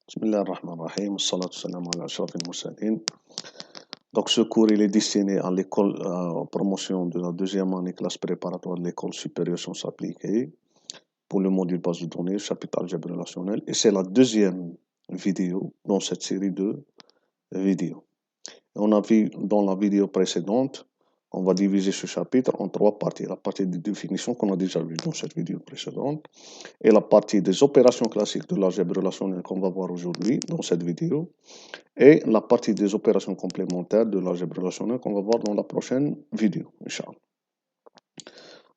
Bismillahirrahmanirrahim, salatu salam ala ashrafil mursalin. Donc ce cours il est destiné à l'école promotion de la deuxième année classe préparatoire de l'école supérieure sciences appliquées pour le module base de données, chapitre algèbre relationnelle. Et c'est la deuxième vidéo dans cette série de vidéos. Et on a vu dans la vidéo précédente, on va diviser ce chapitre en trois parties. La partie de définition qu'on a déjà vue dans cette vidéo précédente et la partie des opérations classiques de l'algèbre relationnelle qu'on va voir aujourd'hui dans cette vidéo et la partie des opérations complémentaires de l'algèbre relationnelle qu'on va voir dans la prochaine vidéo, Inch'Allah.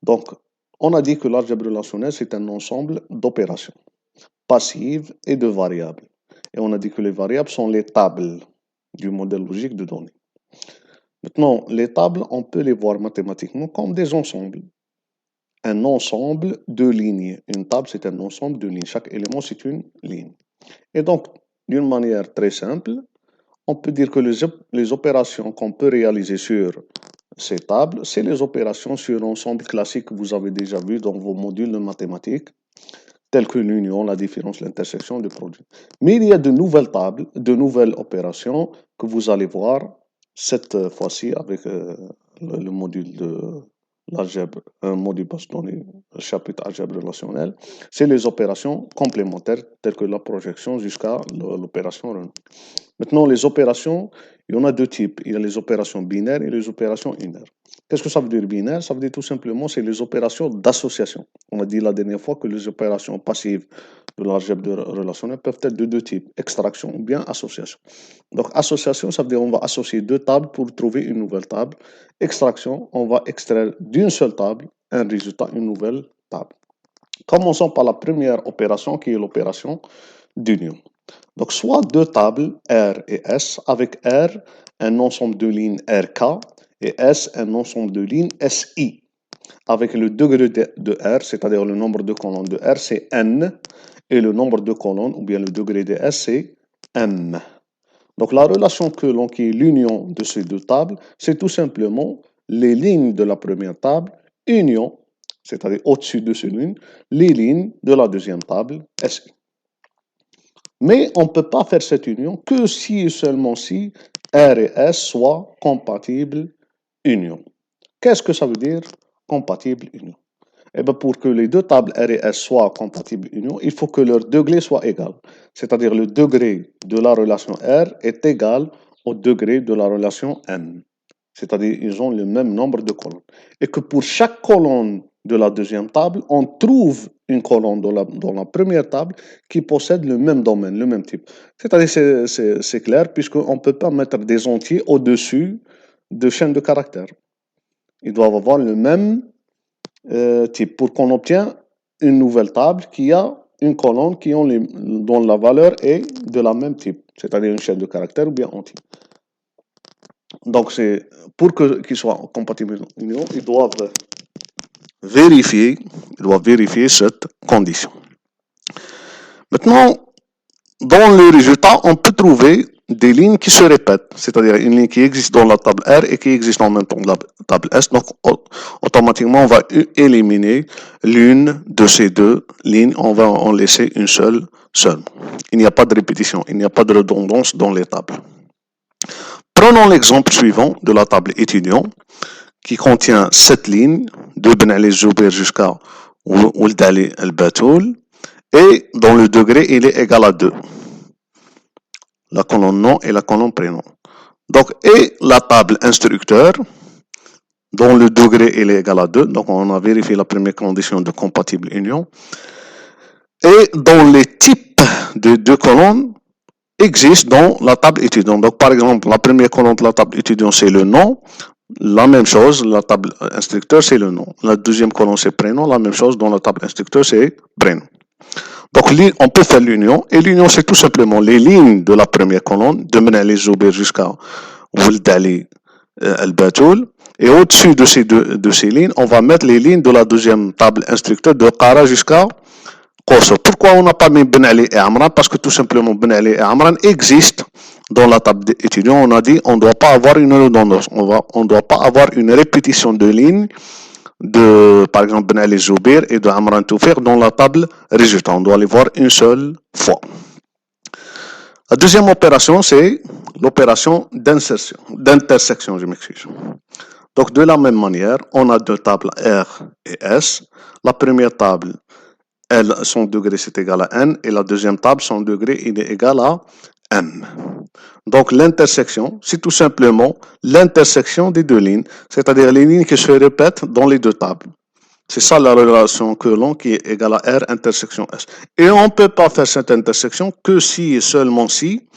Donc, on a dit que l'algèbre relationnelle, c'est un ensemble d'opérations passives et de variables. Et on a dit que les variables sont les tables du modèle logique de données. Maintenant, les tables, on peut les voir mathématiquement comme des ensembles. Un ensemble de lignes. Une table, c'est un ensemble de lignes. Chaque élément, c'est une ligne. Et donc, d'une manière très simple, on peut dire que les opérations qu'on peut réaliser sur ces tables, c'est les opérations sur l'ensemble classique que vous avez déjà vu dans vos modules de mathématiques, tels que l'union, la différence, l'intersection, le produit. Mais il y a de nouvelles tables, de nouvelles opérations que vous allez voir cette fois-ci avec le module de l'algèbre, un module base de données, le chapitre algèbre relationnelle. C'est les opérations complémentaires telles que la projection jusqu'à l'opération Renault. Maintenant, les opérations, il y en a deux types. Il y a les opérations binaires et les opérations unaires. Qu'est-ce que ça veut dire binaire? Ça veut dire tout simplement, c'est les opérations d'association. On a dit la dernière fois que les opérations passives de l'algèbre relationnelle peuvent être de deux types, extraction ou bien association. Donc, association, ça veut dire on va associer deux tables pour trouver une nouvelle table. Extraction, on va extraire d'une seule table un résultat, une nouvelle table. Commençons par la première opération qui est l'opération d'union. Donc, soit deux tables R et S, avec R, un ensemble de lignes RK, et S, un ensemble de lignes SI. Avec le degré de R, c'est-à-dire le nombre de colonnes de R, c'est N, et le nombre de colonnes, ou bien le degré de S, c'est M. Donc, la relation qui est l'union de ces deux tables, c'est tout simplement les lignes de la première table, union, c'est-à-dire au-dessus de ces lignes, les lignes de la deuxième table, SI. Mais on ne peut pas faire cette union que si et seulement si R et S soient compatibles union. Qu'est-ce que ça veut dire compatible union? Eh bien, pour que les deux tables R et S soient compatibles union, il faut que leur degré soit égal. C'est-à-dire le degré de la relation R est égal au degré de la relation M. C'est-à-dire ils ont le même nombre de colonnes. Et que pour chaque colonne de la deuxième table, on trouve une colonne dans la première table qui possède le même domaine, le même type. C'est-à-dire, c'est clair, puisqu'on ne peut pas mettre des entiers au-dessus de chaînes de caractères. Ils doivent avoir le même type pour qu'on obtienne une nouvelle table qui a une colonne dont la valeur est de la même type, c'est-à-dire une chaîne de caractères ou bien entier. Donc, c'est pour qu'ils soient compatibles en union, ils doivent vérifier cette condition. Maintenant, dans le résultat, on peut trouver des lignes qui se répètent, c'est-à-dire une ligne qui existe dans la table R et qui existe en même temps dans la table S. Donc, automatiquement, on va éliminer l'une de ces deux lignes. On va en laisser une seule seulement. Il n'y a pas de répétition, il n'y a pas de redondance dans les tables. Prenons l'exemple suivant de la table étudiant qui contient 7 lignes de Ben Ali Zouber jusqu'à Ould Ali al-Batoul et dont le degré il est égal à 2. La colonne nom et la colonne prénom. Donc, et la table instructeur dont le degré il est égal à 2. Donc, on a vérifié la première condition de compatible union. Et dont les types de deux colonnes existent dans la table étudiant. Donc, par exemple, la première colonne de la table étudiant, c'est le nom. La même chose, la table instructeur, c'est le nom. La deuxième colonne, c'est prénom. La même chose, dans la table instructeur, c'est prénom. Donc, on peut faire l'union. Et l'union, c'est tout simplement les lignes de la première colonne, de Ben Ali Zouber jusqu'à Ould Ali al-Batoul. Et au-dessus de ces lignes, on va mettre les lignes de la deuxième table instructeur de Qara jusqu'à Koso. Pourquoi on n'a pas mis Ben Ali et Amran? Parce que tout simplement, Ben Ali et Amran existent dans la table d'étudiants. On a dit on ne doit pas avoir une redondance. On ne doit pas avoir une répétition de lignes de, par exemple, Ben Ali Zouber et de Amran Toufer dans la table résultante. On doit les voir une seule fois. La deuxième opération, c'est l'opération d'intersection, je m'excuse. Donc, de la même manière, on a deux tables R et S. La première table, L, son degré, c'est égal à N, et la deuxième table, son degré, il est égal à M. Donc, l'intersection, c'est tout simplement l'intersection des deux lignes, c'est-à-dire les lignes qui se répètent dans les deux tables. C'est ça la relation Coulomb qui est égale à R intersection S. Et on ne peut pas faire cette intersection que si et seulement si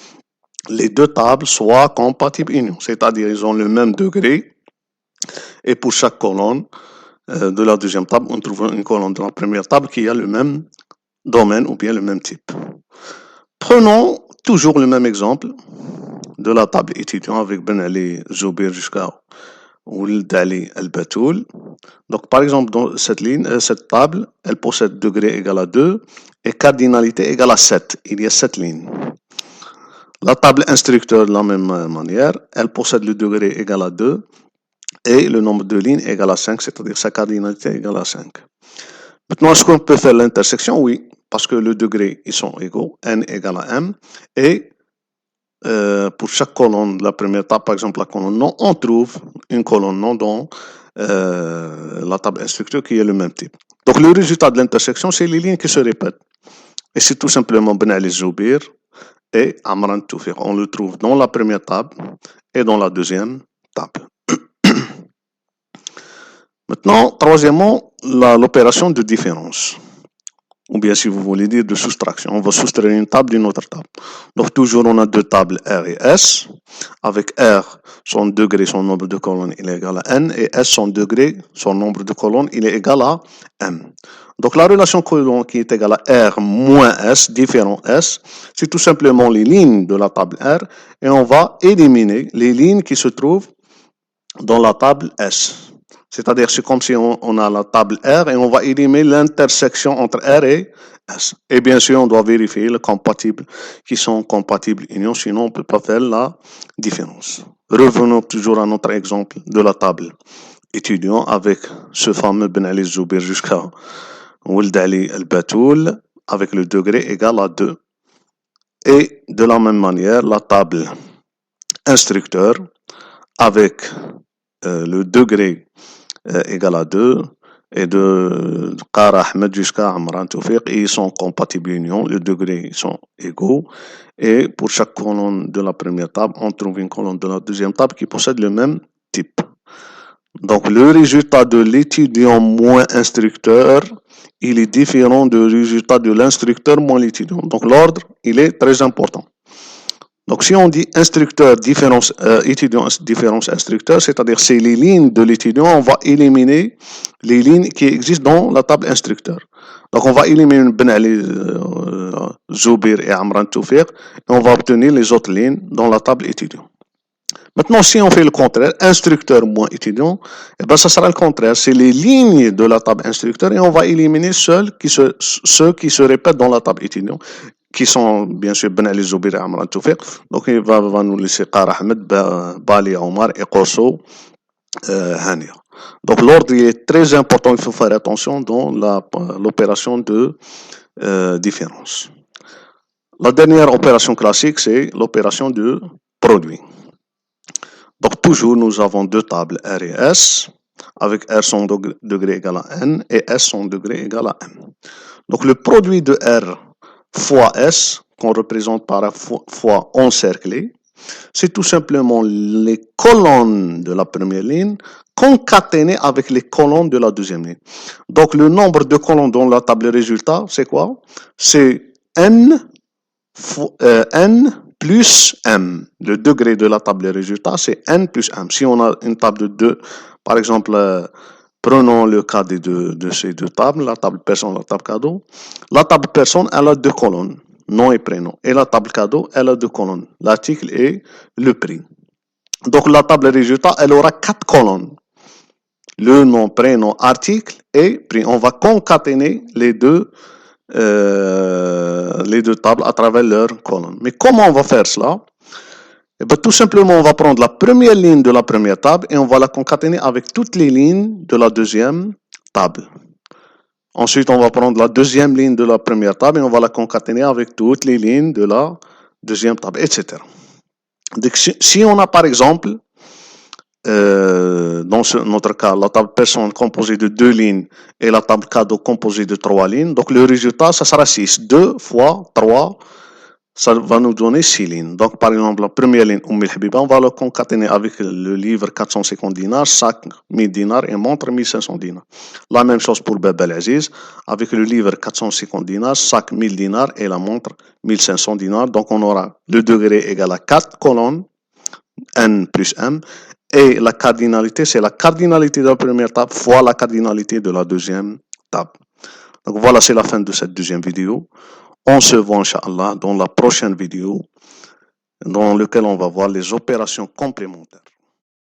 les deux tables soient compatibles union, c'est-à-dire ils ont le même degré, et pour chaque colonne de la deuxième table, on trouve une colonne de la première table qui a le même domaine ou bien le même type. Prenons toujours le même exemple de la table étudiant avec Ben Ali Zoubir jusqu'à Ould Ali Al-Batoul. Donc, par exemple, dans cette ligne, cette table, elle possède degré égal à 2 et cardinalité égale à 7. Il y a 7 lignes. La table instructeur, de la même manière, elle possède le degré égal à 2 et le nombre de lignes égal à 5, c'est-à-dire sa cardinalité égale à 5. Maintenant, est-ce qu'on peut faire l'intersection? Oui, parce que le degré, ils sont égaux, n égale à m, et pour chaque colonne de la première table, par exemple la colonne non, on trouve une colonne non dans la table instructeur qui est le même type. Donc le résultat de l'intersection, c'est les lignes qui se répètent. Et c'est tout simplement Ben Ali Zoubir et Amran Toufiq. On le trouve dans la première table et dans la deuxième table. Maintenant, troisièmement, l'opération de différence. Ou bien si vous voulez dire de soustraction. On va soustraire une table d'une autre table. Donc toujours on a deux tables R et S. Avec R, son degré, son nombre de colonnes, il est égal à N. Et S, son degré, son nombre de colonnes, il est égal à M. Donc la relation Coulomb qui est égale à R moins S, différent S, c'est tout simplement les lignes de la table R. Et on va éliminer les lignes qui se trouvent dans la table S. C'est-à-dire, c'est comme si on a la table R et on va éliminer l'intersection entre R et S. Et bien sûr, on doit vérifier les compatibles qui sont compatibles union, sinon on ne peut pas faire la différence. Revenons toujours à notre exemple de la table étudiant avec ce fameux Ben Ali Zoubir jusqu'à Ould Ali Al-Batoul avec le degré égal à 2. Et de la même manière, la table instructeur avec le degré égal à 2 et de Qara Ahmed jusqu'à Amran Toufiq, ils sont compatibles union, les degrés sont égaux et pour chaque colonne de la première table, on trouve une colonne de la deuxième table qui possède le même type. Donc le résultat de l'étudiant moins instructeur, il est différent du résultat de l'instructeur moins l'étudiant. Donc l'ordre, il est très important. Donc, si on dit instructeur, différence, étudiant, différence, instructeur, c'est-à-dire c'est les lignes de l'étudiant, on va éliminer les lignes qui existent dans la table instructeur. Donc, on va éliminer Ben Ali Zoubir et Amran Toufiq, et on va obtenir les autres lignes dans la table étudiant. Maintenant, si on fait le contraire, instructeur moins étudiant, eh ben, ça sera le contraire. C'est les lignes de la table instructeur et on va éliminer ceux qui se répètent dans la table étudiant, qui sont bien sûr Ben Ali Zoubir et Amran Toufiq. Donc, il va nous laisser Qara Ahmed, Bali Omar et Qosso Hania. Donc, l'ordre est très important. Il faut faire attention dans l'opération de différence. La dernière opération classique, c'est l'opération de produit. Donc, toujours, nous avons deux tables R et S, avec R son degré égal à N et S son degré égal à M. Donc, le produit de R fois S, qu'on représente par fois encerclé, c'est tout simplement les colonnes de la première ligne concaténées avec les colonnes de la deuxième ligne. Donc, le nombre de colonnes dans la table résultat, c'est quoi? C'est N plus M. Le degré de la table résultat, c'est N plus M. Si on a une table de 2, par exemple, prenons le cas de ces deux tables, la table personne, la table cadeau. La table personne, elle a deux colonnes, nom et prénom. Et la table cadeau, elle a deux colonnes, l'article et le prix. Donc, la table résultat, elle aura 4 colonnes. Le nom, prénom, article et prix. On va concaténer les deux tables à travers leurs colonnes. Mais comment on va faire cela? Eh bien, tout simplement, on va prendre la première ligne de la première table et on va la concaténer avec toutes les lignes de la deuxième table. Ensuite, on va prendre la deuxième ligne de la première table et on va la concaténer avec toutes les lignes de la deuxième table, etc. Donc, si on a par exemple, dans notre cas, la table personne composée de 2 lignes et la table cadeau composée de 3 lignes, donc le résultat, ça sera 6. 2 fois 3, ça va nous donner 6 lignes. Donc, par exemple, la première ligne, on va le concaténer avec le livre 450 dinars, sac 1000 dinars et montre 1500 dinars. La même chose pour Bab Aziz, avec le livre 450 dinars, sac 1000 dinars et la montre 1500 dinars. Donc, on aura le degré égal à 4 colonnes, n plus m, et la cardinalité, c'est la cardinalité de la première table fois la cardinalité de la deuxième table. Donc, voilà, c'est la fin de cette deuxième vidéo. On se voit, Inch'Allah, dans la prochaine vidéo dans laquelle on va voir les opérations complémentaires.